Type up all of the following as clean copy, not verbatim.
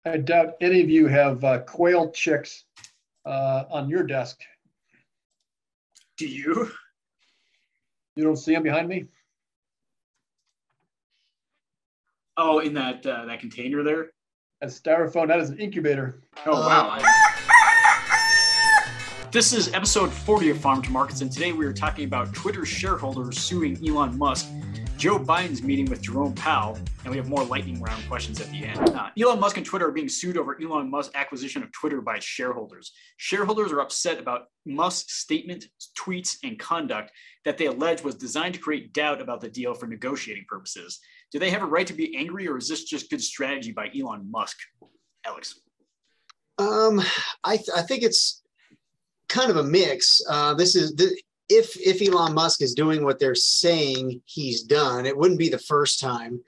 I doubt any of you have quail chicks on your desk. Do you? You don't see them behind me? Oh, in that container there? That's styrofoam. That is an incubator. Oh, wow. This is episode 40 of Farm to Markets, and today we are talking about Twitter shareholders suing Elon Musk, Joe Biden's meeting with Jerome Powell, and we have more lightning round questions at the end. Elon Musk and Twitter are being sued over Elon Musk's acquisition of Twitter by shareholders. Shareholders are upset about Musk's statement, tweets, and conduct that they allege was designed to create doubt about the deal for negotiating purposes. Do they have a right to be angry, or is this just good strategy by Elon Musk? Alex? I think it's kind of a mix. If Elon Musk is doing what they're saying he's done, it wouldn't be the first time.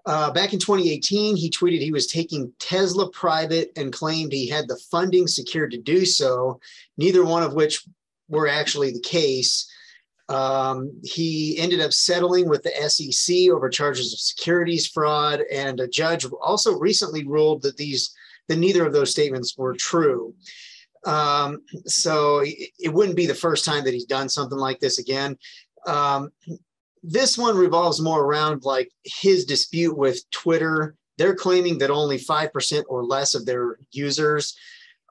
Back in 2018, he tweeted he was taking Tesla private and claimed he had the funding secured to do so, neither one of which were actually the case. He ended up settling with the SEC over charges of securities fraud, and a judge also recently ruled that neither of those statements were true. So it wouldn't be the first time that he's done something like this again. This one revolves more around like his dispute with Twitter. They're claiming that only 5% or less of their users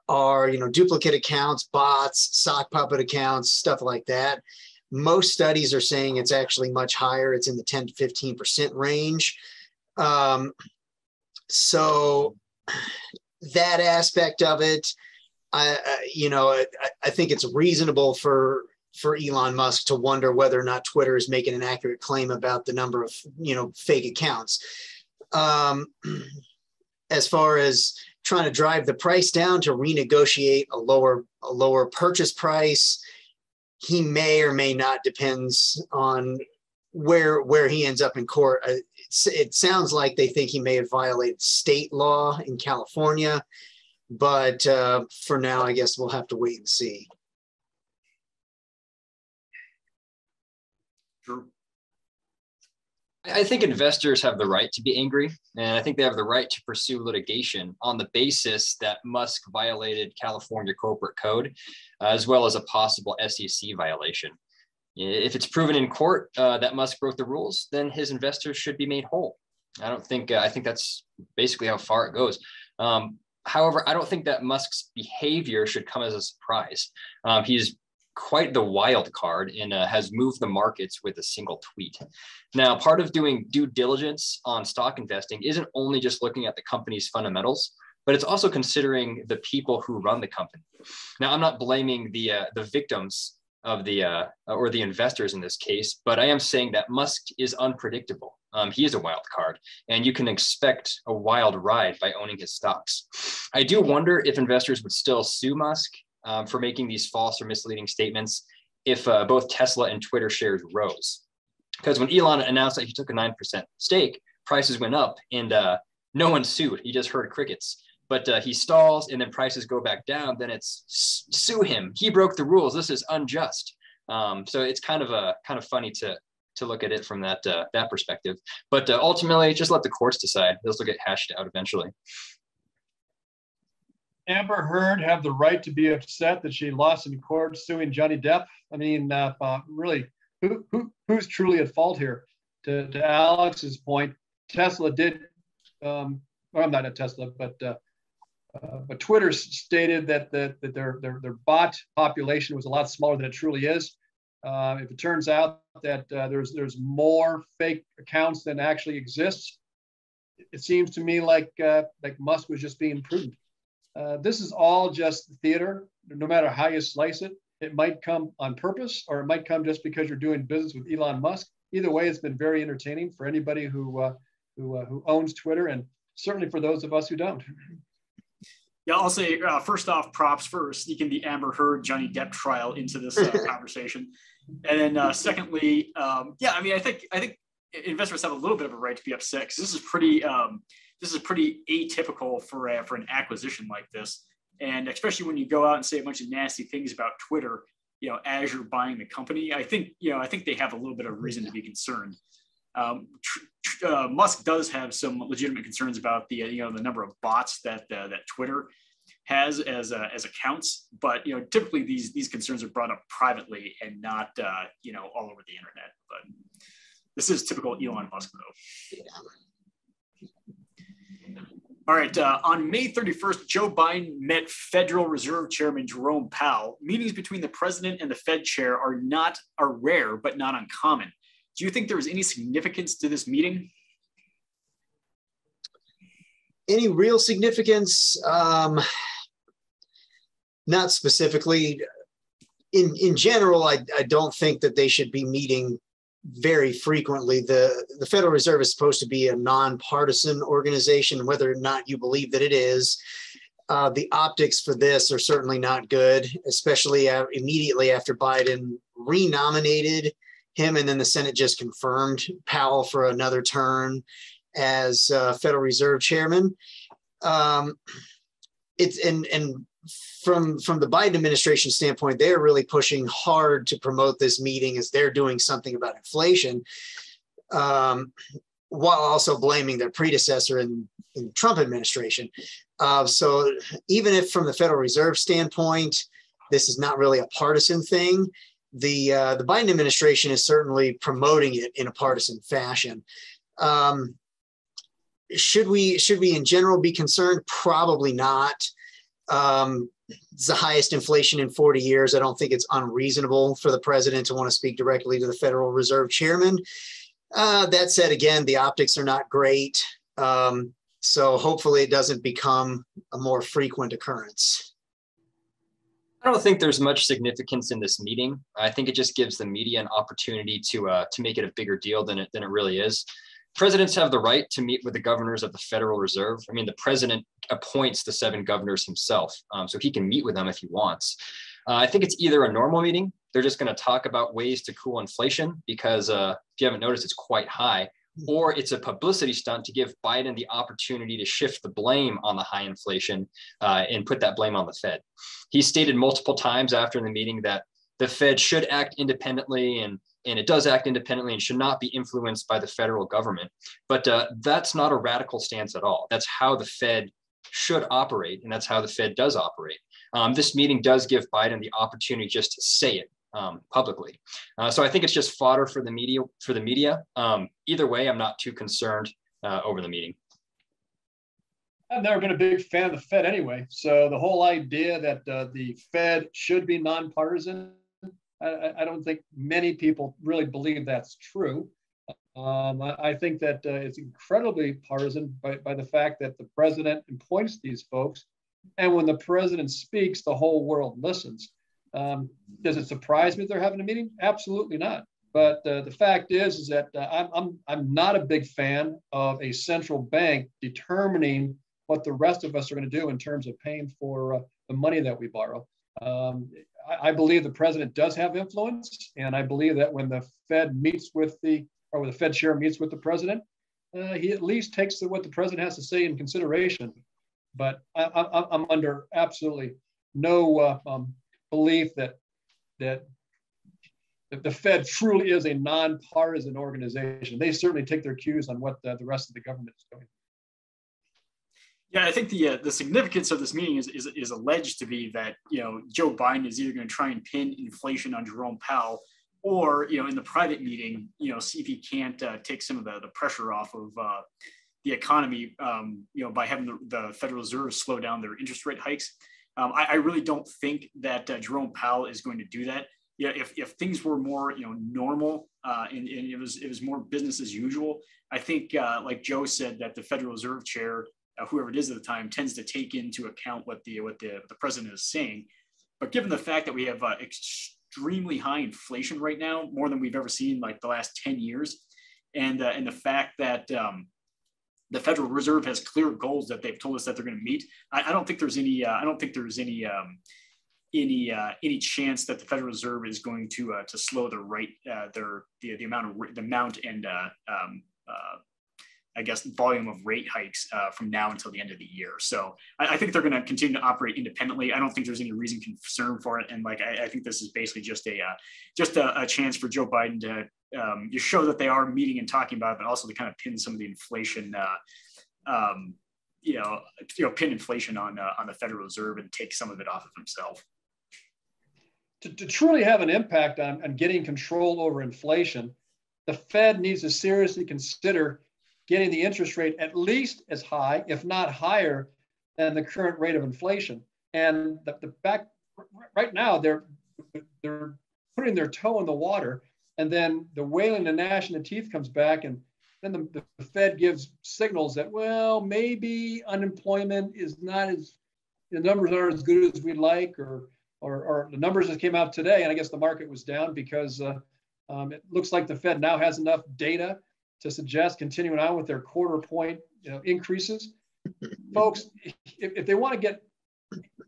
are, duplicate accounts, bots, sock puppet accounts, stuff like that. Most studies are saying it's actually much higher. It's in the 10 to 15% range. So that aspect of it, I think it's reasonable for Elon Musk to wonder whether or not Twitter is making an accurate claim about the number of, fake accounts. As far as trying to drive the price down to renegotiate a lower purchase price, he may or may not, depends on where he ends up in court. It sounds like they think he may have violated state law in California. But for now, I guess we'll have to wait and see. Sure. I think investors have the right to be angry, and I think they have the right to pursue litigation on the basis that Musk violated California corporate code, as well as a possible SEC violation. If it's proven in court that Musk broke the rules, then his investors should be made whole. I think that's basically how far it goes. However, I don't think that Musk's behavior should come as a surprise. He's quite the wild card and has moved the markets with a single tweet. Now, part of doing due diligence on stock investing isn't only just looking at the company's fundamentals, but it's also considering the people who run the company. Now, I'm not blaming the victims of or the investors in this case, but I am saying that Musk is unpredictable. He is a wild card, and you can expect a wild ride by owning his stocks. I do wonder if investors would still sue Musk for making these false or misleading statements if both Tesla and Twitter shares rose. Because when Elon announced that he took a 9% stake, prices went up, and no one sued. He just heard crickets. But he stalls, and then prices go back down. Then it's sue him. He broke the rules. This is unjust. So it's kind of funny to look at it from that perspective. But ultimately, just let the courts decide. This will get hashed out eventually. Amber Heard have the right to be upset that she lost in court suing Johnny Depp? I mean, really, who's truly at fault here? To Alex's point, Tesla did. I'm not at Tesla, but Twitter stated that their bot population was a lot smaller than it truly is. If it turns out that there's more fake accounts than actually exists, it seems to me like Musk was just being prudent. This is all just theater. No matter how you slice it, it might come on purpose, or it might come just because you're doing business with Elon Musk. Either way, it's been very entertaining for anybody who owns Twitter, and certainly for those of us who don't. Yeah, I'll say first off, props for sneaking the Amber Heard Johnny Depp trial into this conversation, and then secondly, I think investors have a little bit of a right to be upset because this is pretty atypical for an acquisition like this, and especially when you go out and say a bunch of nasty things about Twitter, as you're buying the company. I think they have a little bit of reason to be concerned. Musk does have some legitimate concerns about the the number of bots that Twitter has as accounts, but typically these concerns are brought up privately and not all over the internet. But this is typical Elon Musk, though. Yeah. All right. On May 31st, Joe Biden met Federal Reserve Chairman Jerome Powell. Meetings between the president and the Fed chair are rare, but not uncommon. Do you think there was any significance to this meeting? Any real significance? Not specifically. In general, I don't think that they should be meeting very frequently. The Federal Reserve is supposed to be a nonpartisan organization, whether or not you believe that it is. The optics for this are certainly not good, especially immediately after Biden renominated him, and then the Senate just confirmed Powell for another term as Federal Reserve Chairman. From the Biden administration standpoint, they're really pushing hard to promote this meeting as they're doing something about inflation, while also blaming their predecessor in the Trump administration. So even if from the Federal Reserve standpoint, this is not really a partisan thing, the Biden administration is certainly promoting it in a partisan fashion. Should we in general be concerned? Probably not. It's the highest inflation in 40 years. I don't think it's unreasonable for the president to want to speak directly to the Federal Reserve Chairman. That said, again, the optics are not great. So hopefully it doesn't become a more frequent occurrence. I don't think there's much significance in this meeting. I think it just gives the media an opportunity to make it a bigger deal than it really is. Presidents have the right to meet with the governors of the Federal Reserve. I mean, the president appoints the 7 governors himself, so he can meet with them if he wants. I think it's either a normal meeting. They're just going to talk about ways to cool inflation because if you haven't noticed, it's quite high, or it's a publicity stunt to give Biden the opportunity to shift the blame on the high inflation and put that blame on the Fed. He stated multiple times after the meeting that the Fed should act independently, and it does act independently and should not be influenced by the federal government. But that's not a radical stance at all. That's how the Fed should operate, and that's how the Fed does operate. This meeting does give Biden the opportunity just to say it publicly. So I think it's just fodder for the media. Either way, I'm not too concerned over the meeting. I've never been a big fan of the Fed anyway. So the whole idea that the Fed should be nonpartisan, I don't think many people really believe that's true. I think that it's incredibly partisan by the fact that the president appoints these folks. And when the president speaks, the whole world listens. Does it surprise me that they're having a meeting? Absolutely not. But the fact is that I'm not a big fan of a central bank determining what the rest of us are going to do in terms of paying for the money that we borrow. I believe the president does have influence, and I believe that when the Fed meets with the Fed chair meets with the president, he at least takes what the president has to say in consideration. But I'm under absolutely no belief that the Fed truly is a nonpartisan organization. They certainly take their cues on what the rest of the government is doing. Yeah, I think the significance of this meeting is alleged to be that Joe Biden is either going to try and pin inflation on Jerome Powell, or in the private meeting see if he can't take some of the pressure off of the economy by having the Federal Reserve slow down their interest rate hikes. I really don't think that Jerome Powell is going to do that. Yeah, if things were more normal and it was more business as usual, I think like Joe said, that the Federal Reserve chair, whoever it is at the time, tends to take into account what the president is saying. But given the fact that we have extremely high inflation right now, more than we've ever seen like the last 10 years, and the fact that the Federal Reserve has clear goals that they've told us that they're going to meet, I don't think there's any any chance that the Federal Reserve is going to slow the amount and I guess, volume of rate hikes from now until the end of the year. So I think they're going to continue to operate independently. I don't think there's any reason concern for it. And like, I think this is basically just a chance for Joe Biden to just show that they are meeting and talking about it, but also to kind of pin some of the inflation, pin inflation on the Federal Reserve and take some of it off of himself. To truly have an impact on getting control over inflation, the Fed needs to seriously consider getting the interest rate at least as high, if not higher, than the current rate of inflation. And right now, they're putting their toe in the water, and then the wailing the gnashing of teeth comes back, and then the Fed gives signals that, well, maybe unemployment is not as, the numbers aren't as good as we'd like, or the numbers that came out today, and I guess the market was down because it looks like the Fed now has enough data to suggest continuing on with their quarter point increases. Folks, if they want to get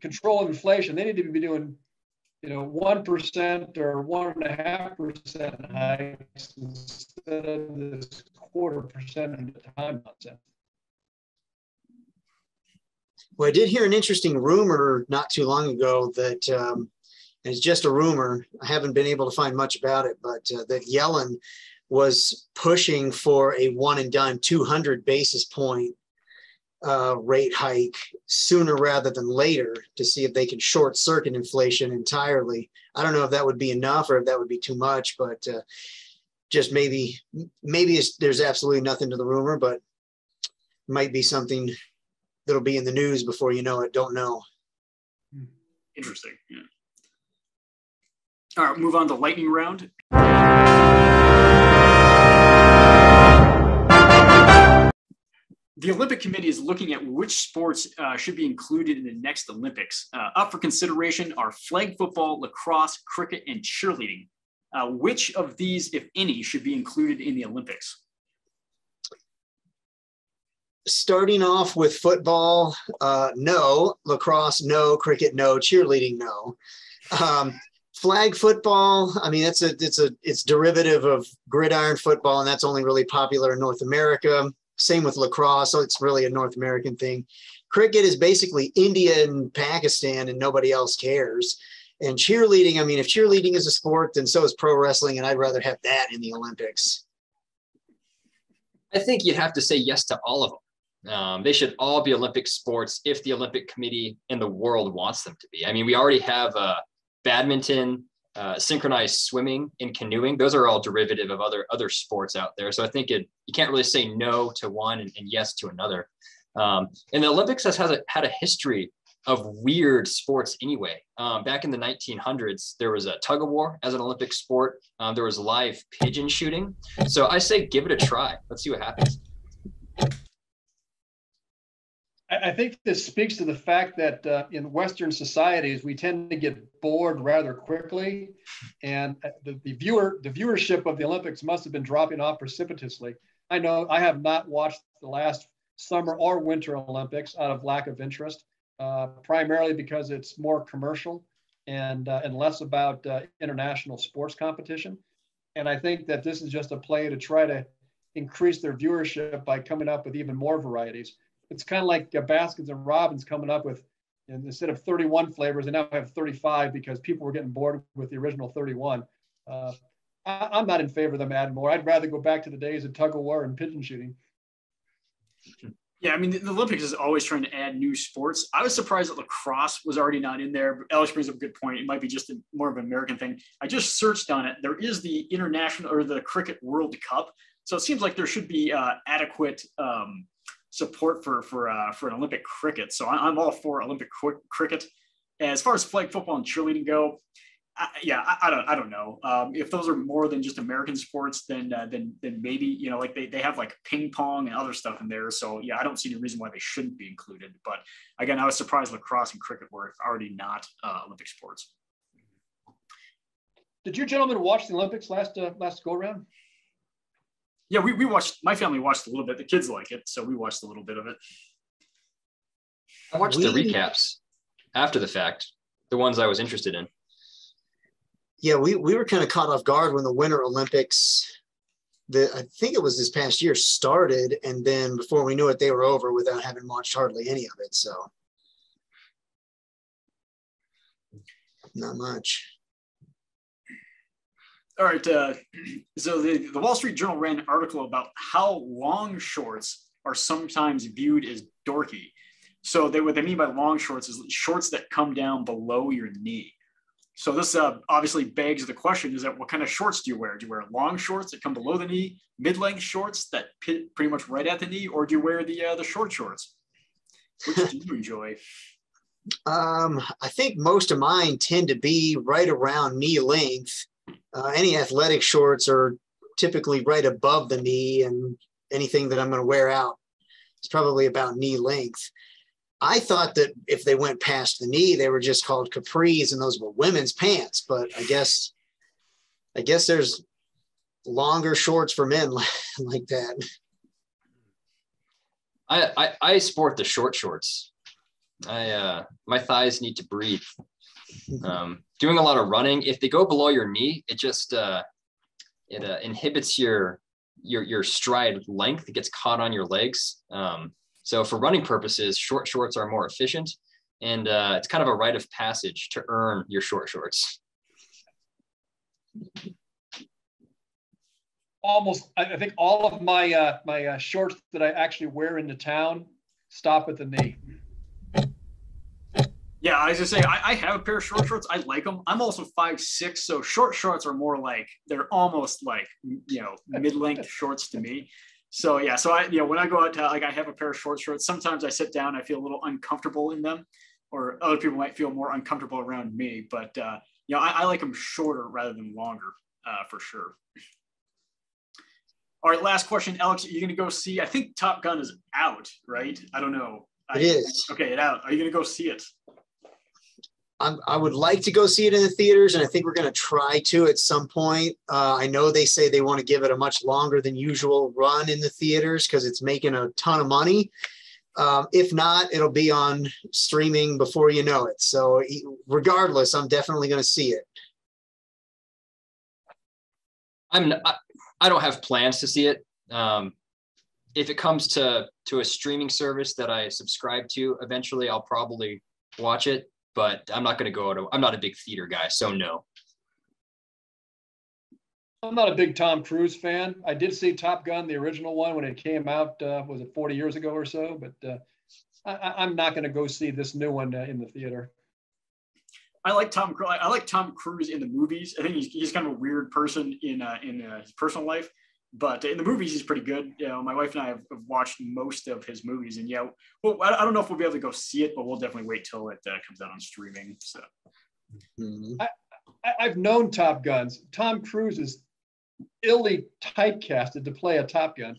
control of inflation, they need to be doing 1% or 1.5% hikes instead of this 0.25% at a time nonsense. Well, I did hear an interesting rumor not too long ago that, and it's just a rumor, I haven't been able to find much about it, but that Yellen was pushing for a one and done 200 basis point rate hike sooner rather than later to see if they can short circuit inflation entirely. I don't know if that would be enough or if that would be too much, but just maybe there's absolutely nothing to the rumor, but it might be something that'll be in the news before you know it. Don't know. Interesting. Yeah. All right, move on to lightning round. The Olympic Committee is looking at which sports should be included in the next Olympics. Up for consideration are flag football, lacrosse, cricket, and cheerleading. Which of these, if any, should be included in the Olympics? Starting off with football, no. Lacrosse, no. Cricket, no. Cheerleading, no. Flag football, I mean, it's derivative of gridiron football, and that's only really popular in North America. Same with lacrosse, so it's really a North American thing. Cricket is basically India and Pakistan, and nobody else cares. And cheerleading, I mean, if cheerleading is a sport, then so is pro wrestling, and I'd rather have that in the Olympics. I think you'd have to say yes to all of them. They should all be Olympic sports if the Olympic Committee in the world wants them to be. I mean, we already have badminton, synchronized swimming, and canoeing. Those are all derivative of other sports out there. So I think you can't really say no to one and yes to another. And the Olympics has had a history of weird sports anyway. Back in the 1900s, there was a tug of war as an Olympic sport. There was live pigeon shooting. So I say give it a try. Let's see what happens. I think this speaks to the fact that in Western societies, we tend to get bored rather quickly. And the viewership of the Olympics must have been dropping off precipitously. I know I have not watched the last summer or winter Olympics out of lack of interest, primarily because it's more commercial and less about international sports competition. And I think that this is just a play to try to increase their viewership by coming up with even more varieties. It's kind of like Baskins and Robbins coming up with, instead of 31 flavors, they now have 35 because people were getting bored with the original 31. I'm not in favor of them adding more. I'd rather go back to the days of tug of war and pigeon shooting. Yeah, I mean, the Olympics is always trying to add new sports. I was surprised that lacrosse was already not in there. But Alex brings up a good point. It might be just more of an American thing. I just searched on it. There is the international or the Cricket World Cup. So it seems like there should be adequate support for an Olympic cricket. So I'm all for Olympic cricket. As far as flag football and cheerleading go, I don't know. If those are more than just American sports, then maybe, like they have like ping pong and other stuff in there. So yeah, I don't see any reason why they shouldn't be included. But again, I was surprised lacrosse and cricket were already not Olympic sports. Did you gentlemen watch the Olympics last go around? Yeah, we watched, my family watched a little bit. The kids like it, so we watched a little bit of it. I watched the recaps after the fact, the ones I was interested in. Yeah, we were kind of caught off guard when the Winter Olympics I think it was this past year started, and then before we knew it, they were over without having watched hardly any of it. So not much. All right. So the Wall Street Journal ran an article about how long shorts are sometimes viewed as dorky. So what they mean by long shorts is shorts that come down below your knee. So this obviously begs the question: is that what kind of shorts do you wear? Do you wear long shorts that come below the knee, mid-length shorts that pit pretty much right at the knee, or do you wear the short shorts? Which do you enjoy? I think most of mine tend to be right around knee length. Any athletic shorts are typically right above the knee, and anything that I'm going to wear out is probably about knee length. I thought that if they went past the knee, they were just called capris, and those were women's pants. But I guess there's longer shorts for men like that. I sport the short shorts. My thighs need to breathe. Doing a lot of running, if they go below your knee, it just inhibits your stride length. It gets caught on your legs. So for running purposes, short shorts are more efficient, and it's kind of a rite of passage to earn your short shorts. I think all of my shorts that I actually wear into town stop at the knee. Yeah, I was gonna say I have a pair of short shorts. I like them. I'm also 5'6", so short shorts are more like they're almost like mid-length shorts to me. So yeah, so when I go out to I have a pair of short shorts. Sometimes I sit down, I feel a little uncomfortable in them, or other people might feel more uncomfortable around me. But I like them shorter rather than longer for sure. All right, last question, Alex. Are you gonna go see? I think Top Gun is out, right? I don't know. It is. Okay, it's out. Are you gonna go see it? I would like to go see it in the theaters, and I think we're going to try to at some point. I know they say they want to give it a much longer than usual run in the theaters because it's making a ton of money. If not, it'll be on streaming before you know it. So regardless, I'm definitely going to see it. I don't have plans to see it. If it comes to a streaming service that I subscribe to, eventually I'll probably watch it. But I'm not going to go to, I'm not a big theater guy, so no. I'm not a big Tom Cruise fan. I did see Top Gun, the original one, when it came out, was it 40 years ago or so? But I'm not going to go see this new one in the theater. I like Tom Cruise in the movies. I think he's kind of a weird person in his personal life. But in the movies, he's pretty good. My wife and I have watched most of his movies, and well, I don't know if we'll be able to go see it, but we'll definitely wait till it comes out on streaming. So, I've known Top Guns. Tom Cruise is illy typecasted to play a Top Gun.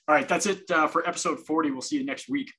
All right, that's it for episode 40. We'll see you next week.